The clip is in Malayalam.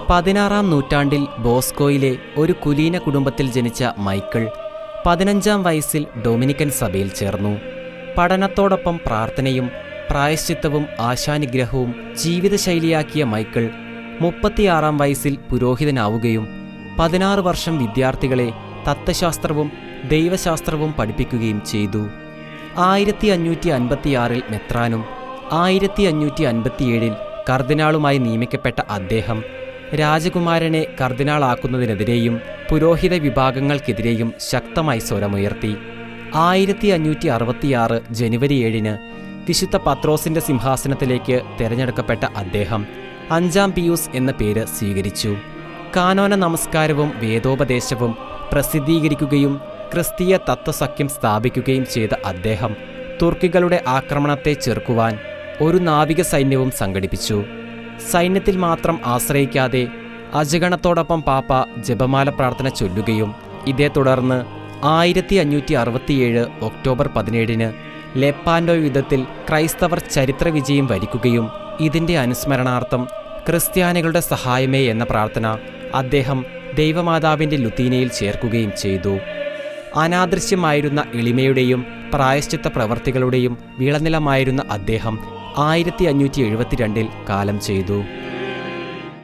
16-ാം നൂറ്റാണ്ടിൽ ബോസ്കോയിലെ ഒരു കുലീന കുടുംബത്തിൽ ജനിച്ച മൈക്കിൾ 15-ാം വയസ്സിൽ ഡൊമിനിക്കൻ സഭയിൽ ചേർന്നു. പഠനത്തോടൊപ്പം പ്രാർത്ഥനയും പ്രായശ്ചിത്തവും ആശാനുഗ്രഹവും ജീവിതശൈലിയാക്കിയ മൈക്കിൾ 36-ാം വയസ്സിൽ പുരോഹിതനാവുകയും 16 വർഷം വിദ്യാർത്ഥികളെ തത്വശാസ്ത്രവും ദൈവശാസ്ത്രവും പഠിപ്പിക്കുകയും ചെയ്തു. 1556-ൽ മെത്രാനും 1557-ൽ കർദിനാളുമായി നിയമിക്കപ്പെട്ട അദ്ദേഹം രാജകുമാരനെ കർദിനാളാക്കുന്നതിനെതിരെയും പുരോഹിത വിഭാഗങ്ങൾക്കെതിരെയും ശക്തമായി സ്വരമുയർത്തി. 1566 ജനുവരി 7-ന് വിശുദ്ധ പത്രോസിന്റെ സിംഹാസനത്തിലേക്ക് തിരഞ്ഞെടുക്കപ്പെട്ട അദ്ദേഹം 5-ാം പിയൂസ് എന്ന പേര് സ്വീകരിച്ചു. കാനോന നമസ്കാരവും വേദോപദേശവും പ്രസിദ്ധീകരിക്കുകയും ക്രിസ്തീയ തത്വസഖ്യം സ്ഥാപിക്കുകയും ചെയ്ത അദ്ദേഹം തുർക്കികളുടെ ആക്രമണത്തെ ചെറുക്കുവാൻ ഒരു നാവിക സൈന്യവും സംഘടിപ്പിച്ചു. സൈന്യത്തിൽ മാത്രം ആശ്രയിക്കാതെ അജഗണത്തോടൊപ്പം പാപ്പ ജപമാല പ്രാർത്ഥന ചൊല്ലുകയും ഇതേ തുടർന്ന് 1567 ഒക്ടോബർ 17-ന് ലെപ്പാൻഡോ യുദ്ധത്തിൽ ക്രൈസ്തവർ ചരിത്ര വിജയം വരിക്കുകയും ഇതിൻ്റെ അനുസ്മരണാർത്ഥം ക്രിസ്ത്യാനികളുടെ സഹായമേ എന്ന പ്രാർത്ഥന അദ്ദേഹം ദൈവമാതാവിൻ്റെ ലുത്തീനയിൽ ചേർക്കുകയും ചെയ്തു. അനാദൃശ്യമായിരുന്ന എളിമയുടെയും പ്രായശ്ചിത്ത പ്രവർത്തികളുടെയും വിളനിലമായിരുന്ന അദ്ദേഹം 1572-ൽ കാലം ചെയ്തു.